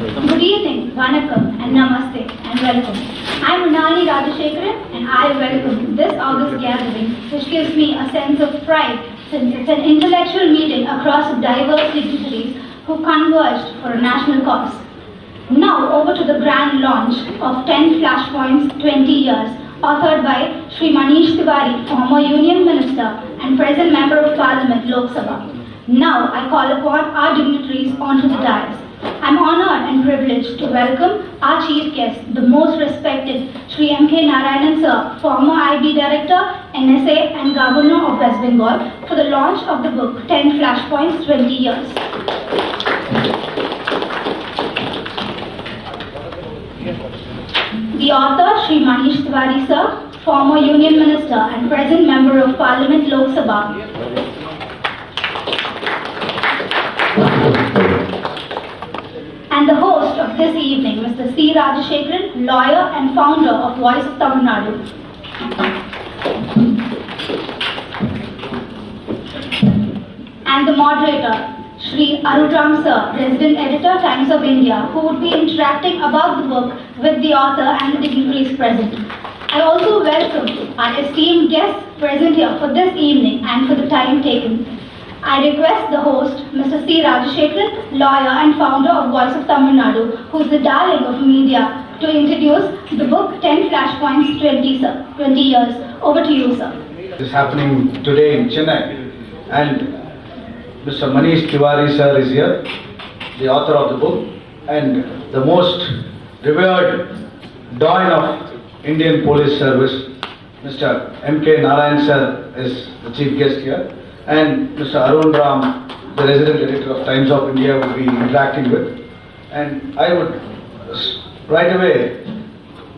Good evening, Vanakkam and Namaste and welcome. I'm Manali Rajasekaran and I welcome this August gathering, which gives me a sense of pride since it's an intellectual meeting across diverse dignitaries who converged for a national cause. Now over to the grand launch of 10 Flashpoints 20 Years, authored by Shri Manish Tewari, former Union Minister and present Member of Parliament, Lok Sabha. Now I call upon our dignitaries onto the dais. I'm honored and privileged to welcome our chief guest, the most respected Shri M.K. Narayanan Sir, former IB Director, NSA and Governor of West Bengal, for the launch of the book 10 Flashpoints 20 Years. The author, Shri Manish Tewari Sir, former Union Minister and present Member of Parliament, Lok Sabha. And the host of this evening, Mr. C. Rajasekaran, lawyer and founder of Voice of TamizhNadu. And the moderator, Shri Arunram Sir, resident editor, Times of India, who would be interacting about the book with the author and the dignitaries present. I also welcome our esteemed guests present here for this evening and for the time taken. I request the host, Mr. C. Rajasekaran, lawyer and founder of Voice of TamizhNadu, who is the darling of media, to introduce the book 10 Flashpoints 20 Years. Over to you, sir. This is happening today in Chennai, and Mr. Manish Tewari sir is here, the author of the book, and the most revered doyen of Indian Police Service, Mr. M.K. Narayanan sir is the chief guest here, and Mr. Arunram, the resident editor of Times of India, will be interacting with. And I would right away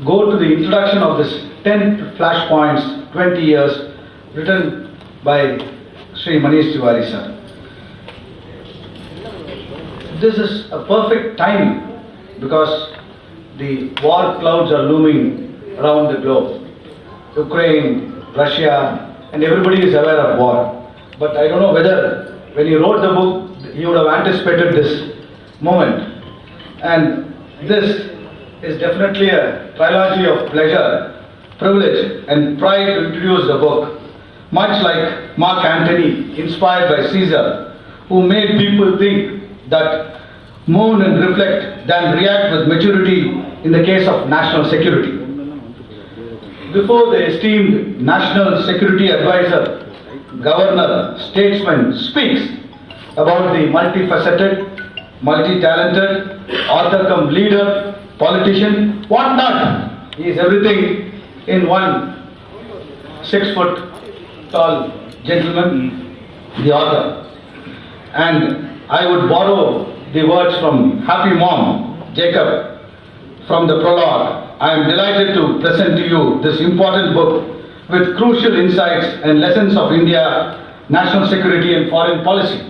go to the introduction of this 10 Flashpoints 20 Years, written by Sri Manish Tewari sir. This is a perfect time because the war clouds are looming around the globe. Ukraine, Russia, and everybody is aware of war. But I don't know whether when he wrote the book, he would have anticipated this moment. And this is definitely a trilogy of pleasure, privilege, and pride to introduce the book. Much like Mark Antony, inspired by Caesar, who made people think that mourn and reflect than react with maturity in the case of national security. Before the esteemed National Security Advisor, Governor, statesman speaks about the multifaceted, multi-talented, author come leader, politician, what not? He is everything in one 6 foot tall gentleman, the author. And I would borrow the words from Happy Mom, Jacob, from the prologue. I am delighted to present to you this important book with crucial insights and lessons of India, national security and foreign policy.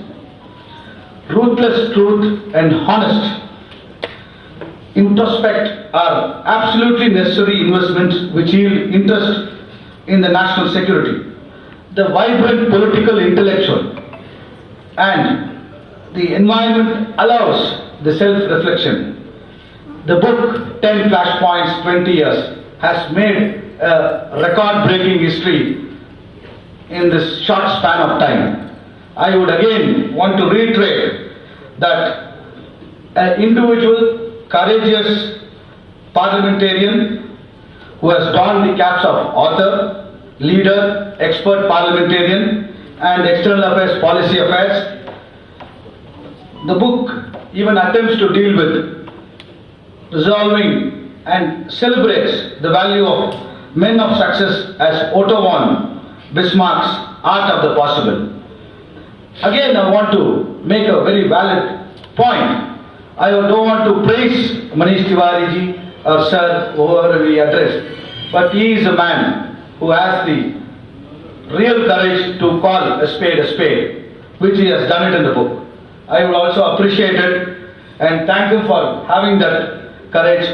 Ruthless truth and honest introspect are absolutely necessary investments which yield interest in the national security. The vibrant political intellectual and the environment allows the self-reflection. The book 10 Flashpoints 20 Years has made a record-breaking history in this short span of time. I would again want to reiterate that an individual, courageous parliamentarian who has donned the caps of author, leader, expert parliamentarian and external affairs, policy affairs. The book even attempts to deal with resolving and celebrates the value of men of success as Otto von Bismarck's Art of the Possible. Again, I want to make a very valid point. I don't want to praise Manish Tewari ji or sir, whoever we address, but he is a man who has the real courage to call a spade, which he has done it in the book. I would also appreciate it and thank him for having that courage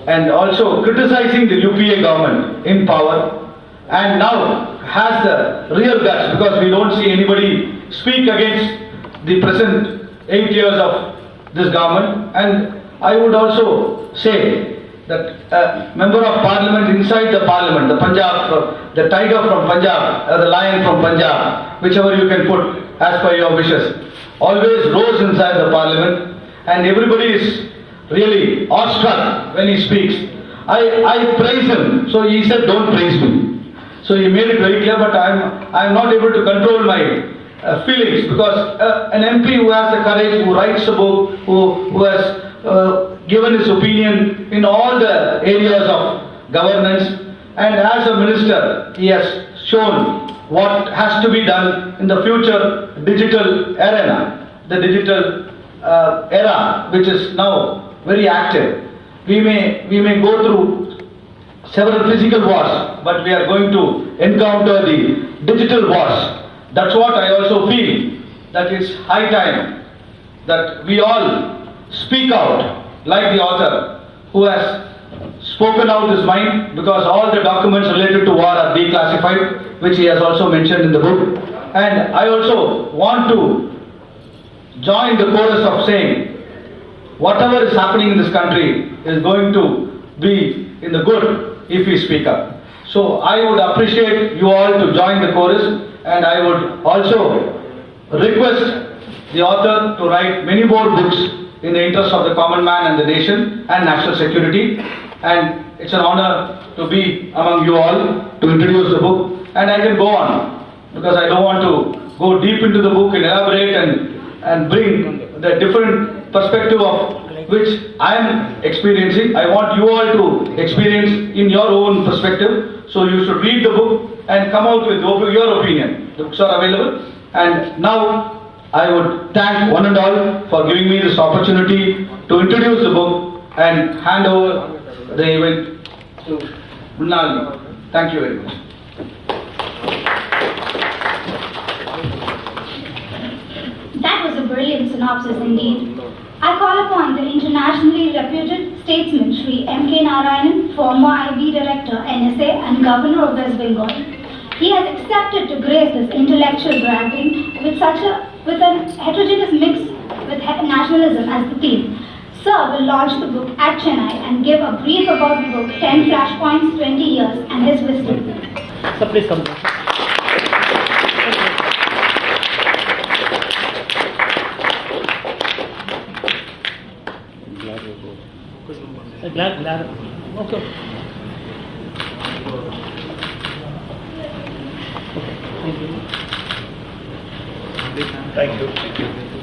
and also criticizing the UPA government in power, and now has the real guts, because we don't see anybody speak against the present 8 years of this government, and I would also say that member of parliament inside the parliament, the Punjab, the tiger from Punjab, the lion from Punjab, whichever you can put as per your wishes, always rose inside the parliament, and everybody is really awestruck when he speaks. I praise him, so he said, don't praise me. So he made it very clear, but I am not able to control my feelings, because an MP who has the courage, who writes a book, who has given his opinion in all the areas of governance, and as a minister, he has shown what has to be done in the future digital arena, the digital era, which is now very active. We may go through several physical wars, but we are going to encounter the digital wars. That's what I also feel, that it's high time that we all speak out, like the author who has spoken out his mind, because all the documents related to war are declassified, which he has also mentioned in the book. And I also want to join the chorus of saying, whatever is happening in this country is going to be in the good if we speak up. So I would appreciate you all to join the chorus, and I would also request the author to write many more books in the interest of the common man and the nation and national security. And it's an honor to be among you all to introduce the book. And I can go on, because I don't want to go deep into the book and elaborate and bring the different perspective of which I am experiencing. I want you all to experience in your own perspective. So you should read the book and come out with your opinion. The books are available. And now I would thank one and all for giving me this opportunity to introduce the book and hand over the event to Mrinalini. Thank you very much. That was a brilliant synopsis indeed. I call upon the internationally reputed statesman Shri M.K. Narayanan, former IB Director, NSA and Governor of West Bengal. He has accepted to grace this intellectual gathering with an heterogeneous mix with nationalism as the theme. Sir will launch the book at Chennai and give a brief about the book, 10 flashpoints, 20 years, and his wisdom. Sir, please come. Glad. Okay. Thank you. Thank you.